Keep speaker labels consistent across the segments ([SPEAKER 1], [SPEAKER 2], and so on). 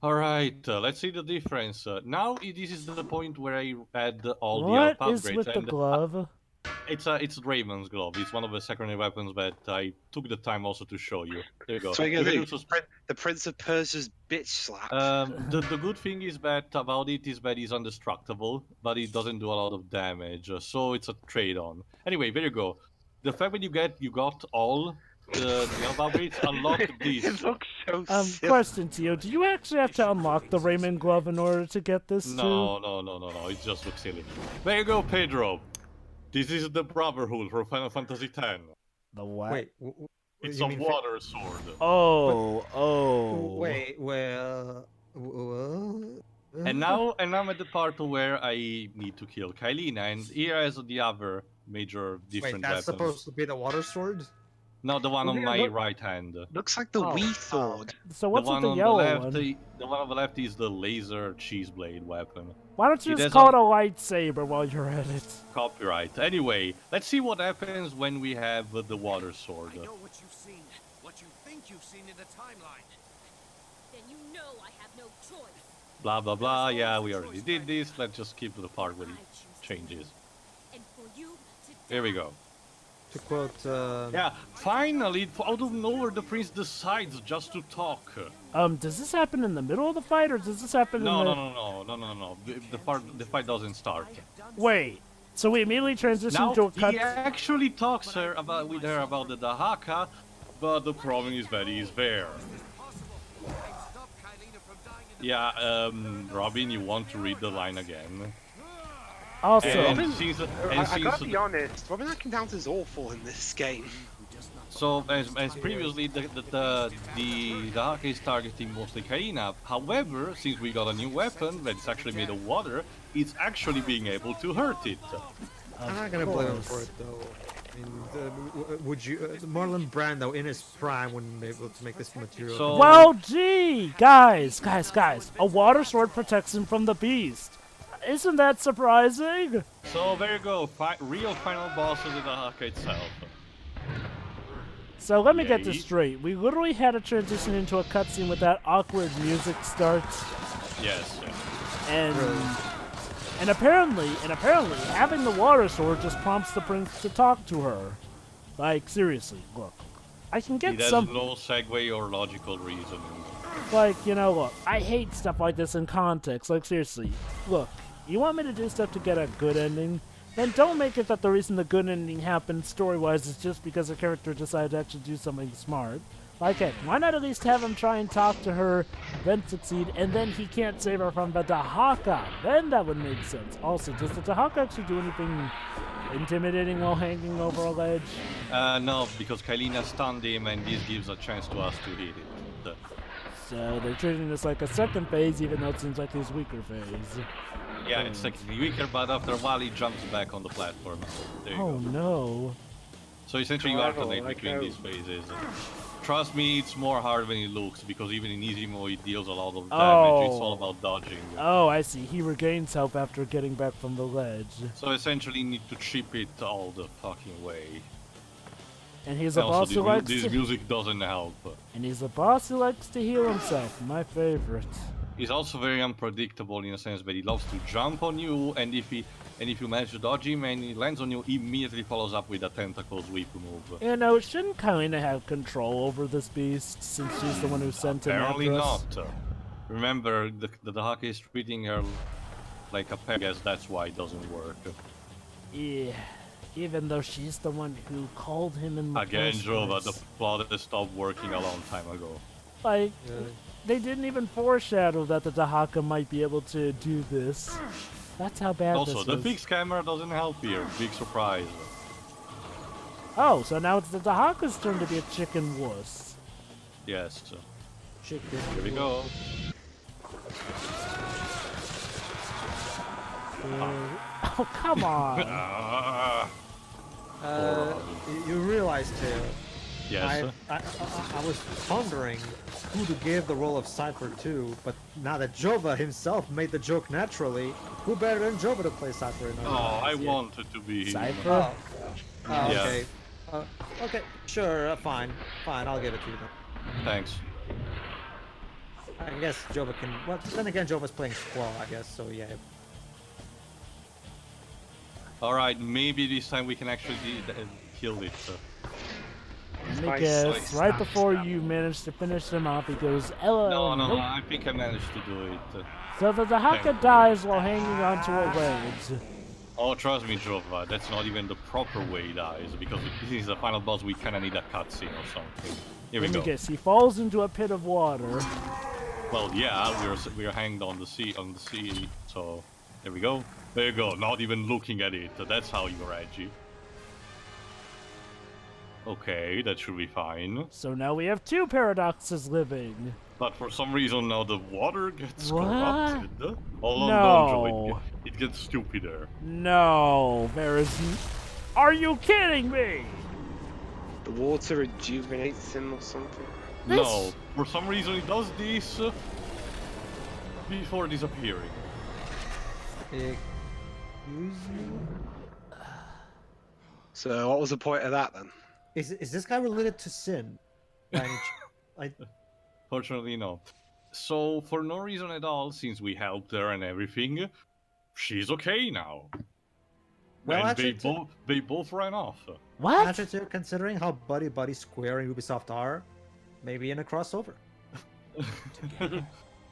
[SPEAKER 1] Alright, let's see the difference. This is the point where I add all the
[SPEAKER 2] What
[SPEAKER 1] up
[SPEAKER 2] is
[SPEAKER 1] upgrades,
[SPEAKER 2] with the
[SPEAKER 1] and
[SPEAKER 2] glove?
[SPEAKER 1] it's Raven's glove. It's one of the secondary weapons that I took the time also to show you. There you go.
[SPEAKER 3] So what you
[SPEAKER 1] You can
[SPEAKER 3] gonna do?
[SPEAKER 1] also
[SPEAKER 3] The Prince of Persia's bitch slap.
[SPEAKER 1] the good thing is that about it is that it's indestructible, but it doesn't do a lot of damage, so it's a trade-on. Anyway, there you go. The fact that you got all the elf upgrades unlock
[SPEAKER 3] It
[SPEAKER 1] this.
[SPEAKER 3] looks so silly.
[SPEAKER 2] Question to you: do you actually have to unlock the Raymond glove in order to get this too?
[SPEAKER 1] No. It just looks silly. There you go, Pedro. This is the Brotherhood from Final Fantasy X.
[SPEAKER 2] The what?
[SPEAKER 4] Wait,
[SPEAKER 1] It's
[SPEAKER 4] you
[SPEAKER 1] a
[SPEAKER 4] mean
[SPEAKER 1] water sword.
[SPEAKER 2] Oh.
[SPEAKER 4] Wait, well,
[SPEAKER 1] And now I'm at the part where I need to kill Kylina, and here is the other major
[SPEAKER 4] wait,
[SPEAKER 1] different
[SPEAKER 4] that's
[SPEAKER 1] weapon.
[SPEAKER 4] supposed to be the water sword?
[SPEAKER 1] No, the one on
[SPEAKER 3] Yeah,
[SPEAKER 1] my
[SPEAKER 3] look-
[SPEAKER 1] right hand.
[SPEAKER 3] Looks like the
[SPEAKER 4] Oh,
[SPEAKER 3] Wii
[SPEAKER 4] oh,
[SPEAKER 3] sword.
[SPEAKER 2] So
[SPEAKER 1] The
[SPEAKER 2] what's with
[SPEAKER 1] one
[SPEAKER 2] the
[SPEAKER 1] on the
[SPEAKER 2] yellow
[SPEAKER 1] left,
[SPEAKER 2] one?
[SPEAKER 1] the one on the left is the laser cheese blade weapon.
[SPEAKER 2] Why don't you
[SPEAKER 1] it
[SPEAKER 2] just
[SPEAKER 1] has
[SPEAKER 2] call
[SPEAKER 1] a-
[SPEAKER 2] it a lightsaber while you're at it?
[SPEAKER 1] Copyright. Anyway, let's see what happens when we have the water sword.
[SPEAKER 5] I know what you've seen, what you think you've seen in the timeline.
[SPEAKER 6] Then you know I have no choice.
[SPEAKER 1] Blah blah blah. Yeah, we already did this. Let's just skip to the part where it changes.
[SPEAKER 6] And for you to
[SPEAKER 1] Here we
[SPEAKER 6] die.
[SPEAKER 1] go.
[SPEAKER 4] To quote,
[SPEAKER 1] Yeah, finally, out of nowhere, the prince decides just to talk.
[SPEAKER 2] Does this happen in the middle of the fight, or does this happen
[SPEAKER 1] No,
[SPEAKER 2] in the...
[SPEAKER 1] no. The fight doesn't start.
[SPEAKER 2] Wait, so we immediately transition
[SPEAKER 1] Now
[SPEAKER 2] to a cut...
[SPEAKER 1] he actually talks with her about the Dahaka, but the problem is that he's there.
[SPEAKER 5] Stop Kylina from dying in the
[SPEAKER 1] Yeah, Robin, you want to read the line again?
[SPEAKER 2] Also,
[SPEAKER 1] And since,
[SPEAKER 3] I gotta be honest, Robin Encounters awful in this game.
[SPEAKER 1] so as previously, the Dahaka is targeting mostly Kaina. However, since we got a new weapon that's actually made of water, it's actually being able to hurt it.
[SPEAKER 4] I'm not gonna blame him for it though. I mean, would you, Marlon Brando in his prime wouldn't be able to make this material.
[SPEAKER 1] So-
[SPEAKER 2] well, gee, guys, a water sword protects him from the beast. Isn't that surprising?
[SPEAKER 1] So there you go, real final boss of the Dahaka itself.
[SPEAKER 2] So let me get this
[SPEAKER 1] Yay.
[SPEAKER 2] straight. We literally had to transition into a cutscene with that awkward music start,
[SPEAKER 1] Yes.
[SPEAKER 2] and apparently having the water sword just prompts the prince to talk to her. Like seriously, look, I can
[SPEAKER 1] It
[SPEAKER 2] get
[SPEAKER 1] has
[SPEAKER 2] some.
[SPEAKER 1] no segue or logical reasoning.
[SPEAKER 2] Like, you know, look, I hate stuff like this in context. Like, seriously, look, you want me to do stuff to get a good ending? Then don't make it that the reason the good ending happened story-wise is just because the character decided to actually do something smart. Like, heck, why not at least have him try and talk to her, then succeed, and then he can't save her from the Dahaka? Then that would make sense. Also, does the Dahaka actually do anything intimidating while hanging over a ledge?
[SPEAKER 1] No, because Kylina stunned him, and this gives a chance to us to hit it.
[SPEAKER 2] So they're treating this like a second phase, even though it seems like his weaker phase.
[SPEAKER 1] Yeah, it's technically weaker, but after a while he jumps back on the platform. There you
[SPEAKER 2] Oh
[SPEAKER 1] go.
[SPEAKER 2] no.
[SPEAKER 1] So essentially you
[SPEAKER 3] Clever,
[SPEAKER 1] alternate
[SPEAKER 3] like
[SPEAKER 1] between
[SPEAKER 3] how-
[SPEAKER 1] these phases. Trust me, it's more hard than it looks, because even in easy mode it deals a lot of damage. It's all about dodging.
[SPEAKER 2] Oh, I see. He regains health after getting back from the ledge.
[SPEAKER 1] So essentially you need to chip it all the fucking way.
[SPEAKER 2] And he's a
[SPEAKER 1] Also,
[SPEAKER 2] boss who likes
[SPEAKER 1] this
[SPEAKER 2] to...
[SPEAKER 1] music doesn't help.
[SPEAKER 2] And he's a boss who likes to heal himself. My favorite.
[SPEAKER 1] He's also very unpredictable in a sense that he loves to jump on you, and if you manage to dodge him and he lands on you, he immediately follows up with a tentacle sweep move.
[SPEAKER 2] You know, shouldn't Kalina have control over this beast, since she's the one who sent him
[SPEAKER 1] Apparently
[SPEAKER 2] after us?
[SPEAKER 1] not. Remember, the Dahaka is treating her like a pet. I guess that's why it doesn't work.
[SPEAKER 2] Yeah. Even though she's the one who called him in the
[SPEAKER 1] Again,
[SPEAKER 2] first
[SPEAKER 1] Jova, the
[SPEAKER 2] place.
[SPEAKER 1] plot has stopped working a long time ago.
[SPEAKER 2] Like, they didn't even foreshadow that the Dahaka might be able to do this. That's how bad
[SPEAKER 1] Also,
[SPEAKER 2] this
[SPEAKER 1] the
[SPEAKER 2] is.
[SPEAKER 1] fixed camera doesn't help here. Big surprise.
[SPEAKER 2] Oh, so now it's the Dahaka's turn to be a chicken wuss.
[SPEAKER 1] Yes.
[SPEAKER 4] chicken.
[SPEAKER 1] Here we go.
[SPEAKER 2] Oh, come on.
[SPEAKER 1] Ah,
[SPEAKER 4] You realize, Tail,
[SPEAKER 1] yes.
[SPEAKER 4] I was pondering who to give the role of Cypher to, but now that Jova himself made the joke naturally, who better than Jova to play Cypher in our
[SPEAKER 1] Oh, I
[SPEAKER 4] lives?
[SPEAKER 1] wanted to be him.
[SPEAKER 2] Cypher?
[SPEAKER 4] Oh, oh
[SPEAKER 1] Yeah.
[SPEAKER 4] okay. Okay, sure, fine, I'll give it to you then.
[SPEAKER 1] Thanks.
[SPEAKER 4] I guess Jova can. Well, then again, Jova's playing Squall, I guess. So yeah.
[SPEAKER 1] All right, maybe this time we can actually kill it.
[SPEAKER 2] Let me
[SPEAKER 3] Spice,
[SPEAKER 2] guess,
[SPEAKER 3] spice,
[SPEAKER 2] right
[SPEAKER 3] stab,
[SPEAKER 2] before
[SPEAKER 3] stab.
[SPEAKER 2] you manage to finish them off, he goes, "Hello."
[SPEAKER 1] No,
[SPEAKER 2] nope.
[SPEAKER 1] I think I managed to do it.
[SPEAKER 2] So the Haka
[SPEAKER 1] Thankfully.
[SPEAKER 2] dies while hanging onto a wedge.
[SPEAKER 1] Oh, trust me, Jova, that's not even the proper way he dies, because if this is the final boss, we kinda need a cutscene or something. Here we
[SPEAKER 2] Let me
[SPEAKER 1] go.
[SPEAKER 2] guess, he falls into a pit of water.
[SPEAKER 1] Well, yeah, we're hanged on the sea, so there we go. There you go, not even looking at it. That's how you're edgy. Okay, that should be fine.
[SPEAKER 2] So now we have two paradoxes living.
[SPEAKER 1] But for some reason now the water gets
[SPEAKER 2] What?
[SPEAKER 1] corrupted. Hold on,
[SPEAKER 2] No.
[SPEAKER 1] Donjo, it gets stupider.
[SPEAKER 2] No, there is. Are you kidding me?
[SPEAKER 3] The water rejuvenates him or something.
[SPEAKER 1] No, for some reason it does this before disappearing.
[SPEAKER 4] Excuse me.
[SPEAKER 3] So what was the point of that then?
[SPEAKER 4] Is this guy related to Sin? I
[SPEAKER 1] Fortunately, no. So, for no reason at all, since we helped her and everything, she's okay now.
[SPEAKER 4] Well,
[SPEAKER 1] and
[SPEAKER 4] actually,
[SPEAKER 1] they both ran off.
[SPEAKER 2] What?
[SPEAKER 4] Actually, too, considering how buddy Square and Ubisoft are, maybe in a crossover.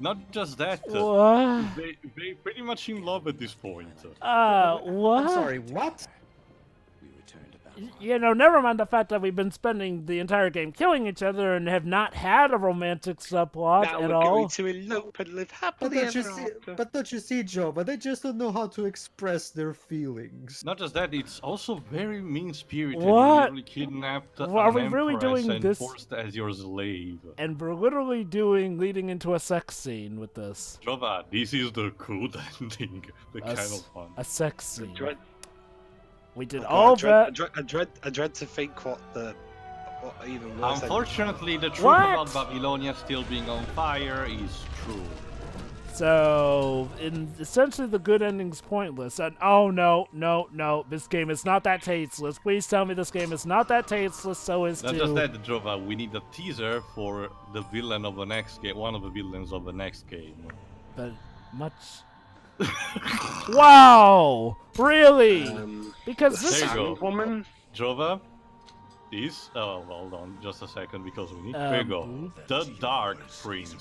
[SPEAKER 1] Not just that,
[SPEAKER 2] What?
[SPEAKER 1] they pretty much in love at this point.
[SPEAKER 2] What?
[SPEAKER 4] I'm sorry, what?
[SPEAKER 2] You know, never mind the fact that we've been spending the entire game killing each other and have not had a romantic subplot
[SPEAKER 3] Now
[SPEAKER 2] at
[SPEAKER 3] we're
[SPEAKER 2] all.
[SPEAKER 3] going to elope and live happily ever after.
[SPEAKER 4] But don't you see, Jova? They just don't know how to express their feelings.
[SPEAKER 1] Not just that, it's also very mean-spirited.
[SPEAKER 2] What?
[SPEAKER 1] You literally kidnapped
[SPEAKER 2] Well, are
[SPEAKER 1] an
[SPEAKER 2] we really
[SPEAKER 1] empress
[SPEAKER 2] doing
[SPEAKER 1] and
[SPEAKER 2] this?
[SPEAKER 1] forced as your slave.
[SPEAKER 2] And we're literally leading into a sex scene with this.
[SPEAKER 1] Jova, this is the good ending. The kind of fun.
[SPEAKER 2] A sex scene.
[SPEAKER 3] Dread,
[SPEAKER 2] We did
[SPEAKER 3] oh
[SPEAKER 2] all
[SPEAKER 3] God,
[SPEAKER 2] that.
[SPEAKER 3] I dread to think what even worse.
[SPEAKER 1] Unfortunately, the truth
[SPEAKER 2] What?
[SPEAKER 1] about Babylonia still being on fire is true.
[SPEAKER 2] So, essentially, the good ending's pointless. And oh no, this game is not that tasteless. Please tell me this game is not that tasteless. So is
[SPEAKER 1] Not
[SPEAKER 2] two.
[SPEAKER 1] just that, Jova, we need a teaser for the villain of the next game, one of the villains of the next game.
[SPEAKER 2] But much. Wow! Really? Because
[SPEAKER 3] the
[SPEAKER 2] this.
[SPEAKER 1] There you go.
[SPEAKER 3] Sandwoman.
[SPEAKER 1] Jova, this. Oh, hold on, just a second, because we need. There you go. The Dark Prince,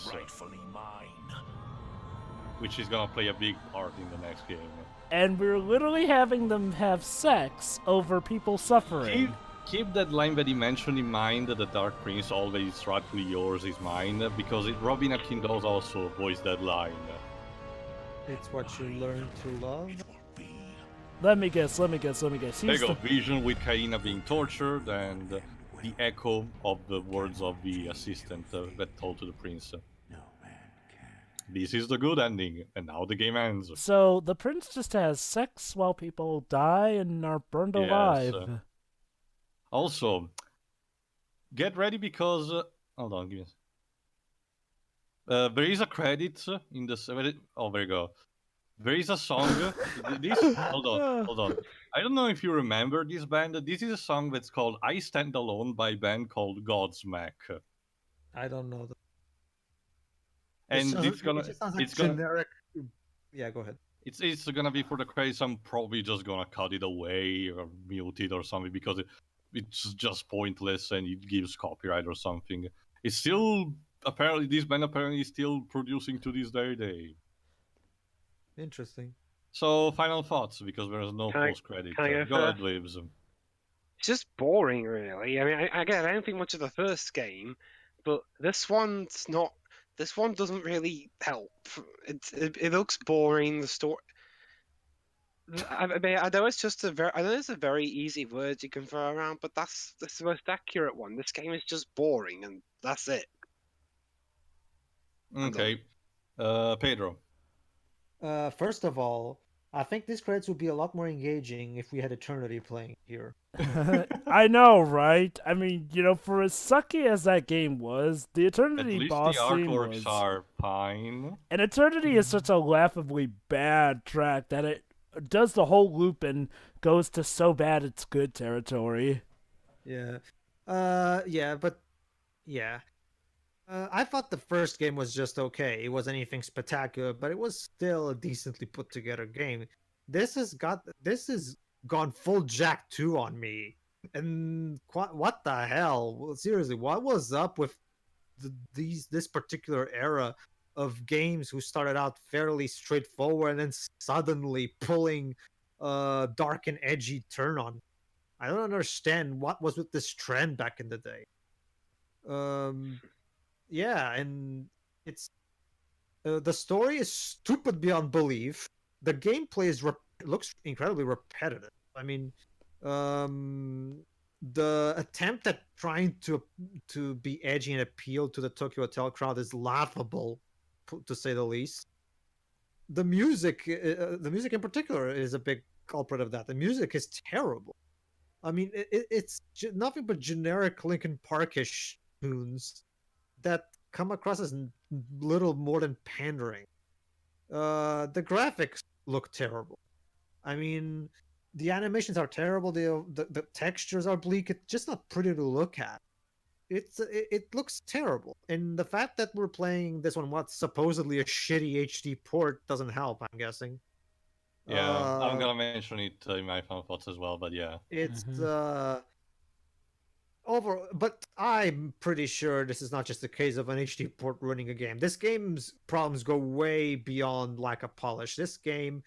[SPEAKER 1] which is gonna play a big part in the next game.
[SPEAKER 2] And we're literally having them have sex over people suffering.
[SPEAKER 1] Keep that line that he mentioned in mind. The Dark Prince, always rightfully yours is mine, because Robin Akin does also voice that line.
[SPEAKER 4] It's what you learn to love.
[SPEAKER 2] Let me guess.
[SPEAKER 1] There
[SPEAKER 2] He's
[SPEAKER 1] you go,
[SPEAKER 2] the
[SPEAKER 1] Vision with Kaina being tortured, and the echo of the words of the assistant that told to the prince. This is the good ending, and now the game ends.
[SPEAKER 2] So the prince just has sex while people die and are burned
[SPEAKER 1] Yes,
[SPEAKER 2] alive.
[SPEAKER 1] Also, get ready because hold on, give me. There is a credit in the. Oh, there you go. There is a song. Hold on. I don't know if you remember this band. This is a song that's called "I Stand Alone" by a band called Godsmack.
[SPEAKER 4] I don't know.
[SPEAKER 1] And
[SPEAKER 4] It
[SPEAKER 1] it's gonna.
[SPEAKER 4] just sounds like
[SPEAKER 1] It's gonna.
[SPEAKER 4] generic. Yeah, go ahead.
[SPEAKER 1] It's gonna be for the credits. I'm probably just gonna cut it away or mute it or something because it's just pointless and it gives copyright or something. It's still apparently this band apparently is still producing to this very day.
[SPEAKER 4] Interesting.
[SPEAKER 1] So final thoughts because there is no
[SPEAKER 3] Can I-
[SPEAKER 1] post credit.
[SPEAKER 3] can I go
[SPEAKER 1] Go ahead,
[SPEAKER 3] first?
[SPEAKER 1] Lives.
[SPEAKER 3] It's just boring, really. I mean, I don't think much of the first game, but this one's not. This one doesn't really help. It looks boring. The story. I mean, I know it's just I know it's a very easy word you can throw around, but that's the most accurate one. This game is just boring, and that's it.
[SPEAKER 1] Okay. Pedro.
[SPEAKER 4] First of all, I think these credits would be a lot more engaging if we had Eternity playing here.
[SPEAKER 2] I know, right? I mean, you know, for as sucky as that game was, the
[SPEAKER 1] At
[SPEAKER 2] Eternity
[SPEAKER 1] least the
[SPEAKER 2] boss scene
[SPEAKER 1] artworks
[SPEAKER 2] was.
[SPEAKER 1] are fine.
[SPEAKER 2] And Eternity is such a laughably bad track that it does the whole loop and goes to so bad it's good territory.
[SPEAKER 4] Yeah. Yeah, but yeah. I thought the first game was just okay. It wasn't anything spectacular, but it was still a decently put together game. This has gone full Jack 2 on me. And what the hell? Well, seriously, what was up with this particular era of games who started out fairly straightforward and then suddenly pulling dark and edgy turn on? I don't understand what was with this trend back in the day. Um, yeah, and it's the story is stupid beyond belief. The gameplay looks incredibly repetitive. I mean, the attempt at trying to be edgy and appeal to the Tokyo Hotel crowd is laughable, to say the least. The music in particular, is a big culprit of that. The music is terrible. I mean, it's nothing but generic Linkin Parkish tunes that come across as little more than pandering. The graphics look terrible. I mean, the animations are terrible. The textures are bleak. It's just not pretty to look at. It looks terrible. And the fact that we're playing this on what's supposedly a shitty HD port doesn't help, I'm guessing.
[SPEAKER 1] Yeah, I'm gonna mention it in my final thoughts as well, but yeah.
[SPEAKER 4] It's but I'm pretty sure this is not just a case of an HD port ruining a game. This game's problems go way beyond lack of polish. This game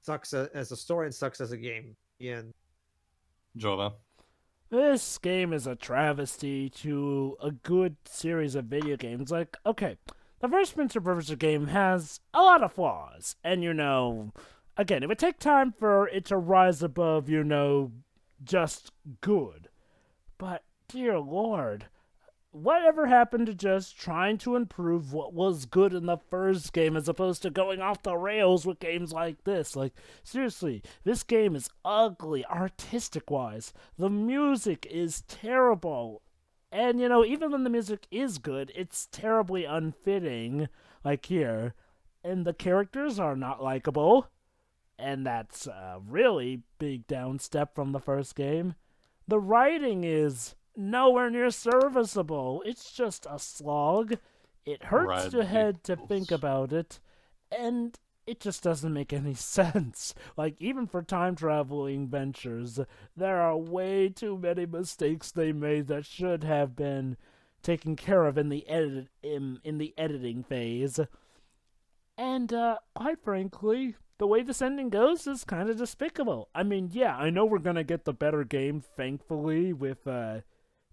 [SPEAKER 4] sucks as a story and sucks as a game. Yeah.
[SPEAKER 1] Jova.
[SPEAKER 2] This game is a travesty to a good series of video games. Like, okay, the first Prince of Persia game has a lot of flaws, and again, it would take time for it to rise above, just good. But, dear lord, whatever happened to just trying to improve what was good in the first game as opposed to going off the rails with games like this? Like, seriously, this game is ugly, artistic-wise. The music is terrible. And, even when the music is good, it's terribly unfitting, like here. And the characters are not likable. And that's a really big downstep from the first game. The writing is nowhere near serviceable. It's just a slog. It hurts the head to think about it, and it just doesn't make any sense. Like, even for time traveling ventures, there are way too many mistakes they made that should have been taken care of in the editing phase. And quite frankly, the way this ending goes is kind of despicable. I mean, yeah, I know we're gonna get the better game, thankfully, with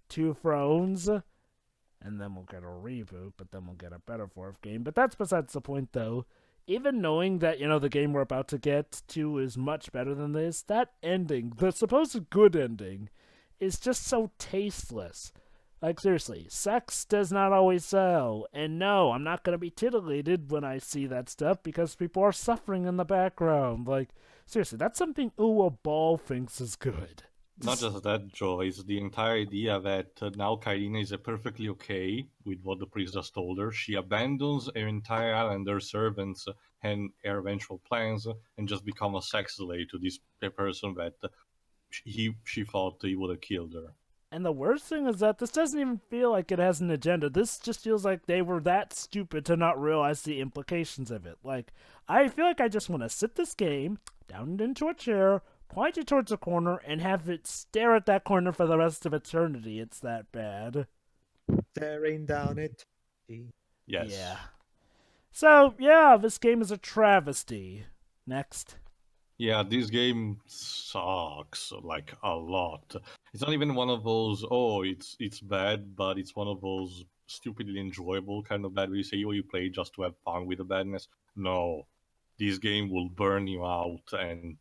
[SPEAKER 2] 2 Thrones, and then we'll get a reboot, but then we'll get a better 4th game. But that's besides the point, though. Even knowing that, the game we're about to get to is much better than this, that ending, the supposed good ending, is just so tasteless. Like, seriously, sex does not always sell. And no, I'm not going to be titillated when I see that stuff because people are suffering in the background. Like, seriously, that's something Uwe Ball thinks is good.
[SPEAKER 1] Not just that, Joe, it's the entire idea that now Kairina is perfectly okay with what the priest just told her. She abandons her entire island, her servants, and her eventual plans, and just become a sex slave to this person that she thought he would have killed her.
[SPEAKER 2] And the worst thing is that this doesn't even feel like it has an agenda. This just feels like they were that stupid to not realize the implications of it. Like, I feel like I just want to sit this game down into a chair, point it towards a corner, and have it stare at that corner for the rest of eternity. It's that bad.
[SPEAKER 4] Staring down it.
[SPEAKER 1] Yes.
[SPEAKER 2] Yeah. So, yeah, this game is a travesty. Next.
[SPEAKER 1] Yeah, this game sucks, like, a lot. It's not even one of those, oh, it's bad, but it's one of those stupidly enjoyable kind of bad where you say, oh, you play just to have fun with the badness. No, this game will burn you out and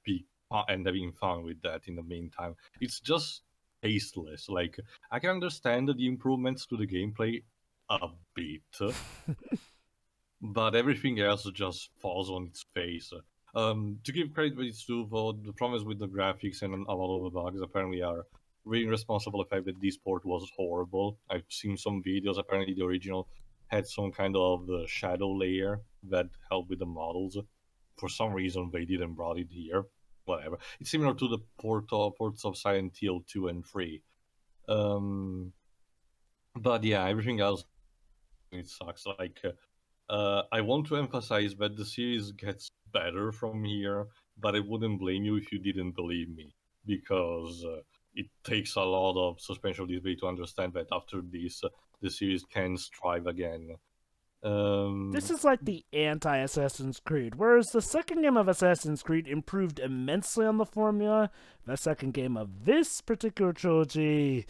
[SPEAKER 1] having fun with that in the meantime. It's just tasteless. Like, I can understand the improvements to the gameplay a bit, but everything else just falls on its face. To give credit where it's due, though, the problems with the graphics and a lot of the bugs apparently are really responsible for the fact that this port was horrible. I've seen some videos, apparently the original had some kind of shadow layer that helped with the models. For some reason, they didn't brought it here. Whatever. It's similar to the ports of Silent Hill 2 and 3. But yeah, everything else it sucks. Like, I want to emphasize that the series gets better from here, but I wouldn't blame you if you didn't believe me, because it takes a lot of suspension of disbelief to understand that after this, the series can strive again.
[SPEAKER 2] This is like the anti-Assassin's Creed, whereas the second game of Assassin's Creed improved immensely on the formula. The second game of this particular trilogy,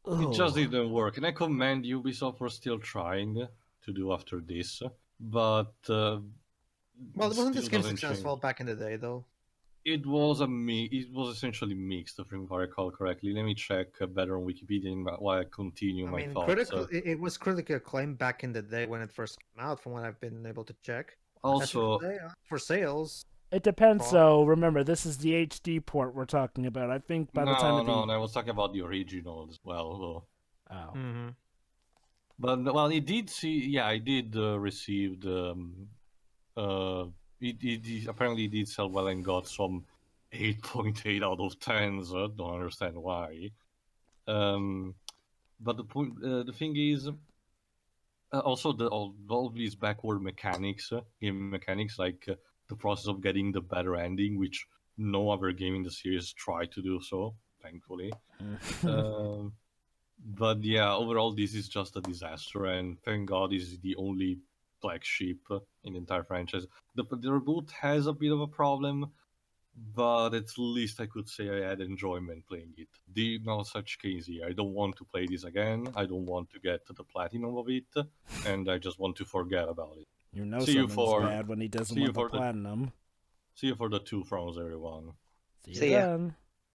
[SPEAKER 1] It just didn't work, and I commend Ubisoft for still trying to do after this, but
[SPEAKER 4] Well, wasn't this
[SPEAKER 1] still
[SPEAKER 4] game
[SPEAKER 1] doesn't
[SPEAKER 4] successful
[SPEAKER 1] change.
[SPEAKER 4] back in the day, though?
[SPEAKER 1] It was it was essentially mixed, if I recall correctly. Let me check better on Wikipedia while I continue
[SPEAKER 4] I
[SPEAKER 1] my
[SPEAKER 4] mean,
[SPEAKER 1] thoughts.
[SPEAKER 4] it was critically acclaimed back in the day when it first came out, from what I've been able to check. As
[SPEAKER 1] Also,
[SPEAKER 4] for sales,
[SPEAKER 2] it depends.
[SPEAKER 4] Oh.
[SPEAKER 2] So remember, this is the HD port we're talking about. I think by the time of the
[SPEAKER 1] I was talking about the original as well. Though.
[SPEAKER 2] oh.
[SPEAKER 4] mm-hmm.
[SPEAKER 1] But well, it did see. Yeah, I did receive the. It apparently did sell well and got some 8.8 out of 10s. Don't understand why. But the thing is, also all these backward mechanics, game mechanics, like the process of getting the better ending, which no other game in the series tried to do so, thankfully. But yeah, overall, this is just a disaster, and thank God this is the only flagship in the entire franchise. The reboot has a bit of a problem, but at least I could say I had enjoyment playing it. No such case here. I don't want to play this again. I don't want to get to the platinum of it, and I just want to forget about it.
[SPEAKER 2] You know
[SPEAKER 1] See you
[SPEAKER 2] something's
[SPEAKER 1] for-
[SPEAKER 2] bad when he doesn't
[SPEAKER 1] see you
[SPEAKER 2] want the
[SPEAKER 1] for the-
[SPEAKER 2] platinum.
[SPEAKER 1] See you for the 2 Thrones, everyone.
[SPEAKER 2] See
[SPEAKER 3] See
[SPEAKER 2] you
[SPEAKER 3] ya.
[SPEAKER 2] then.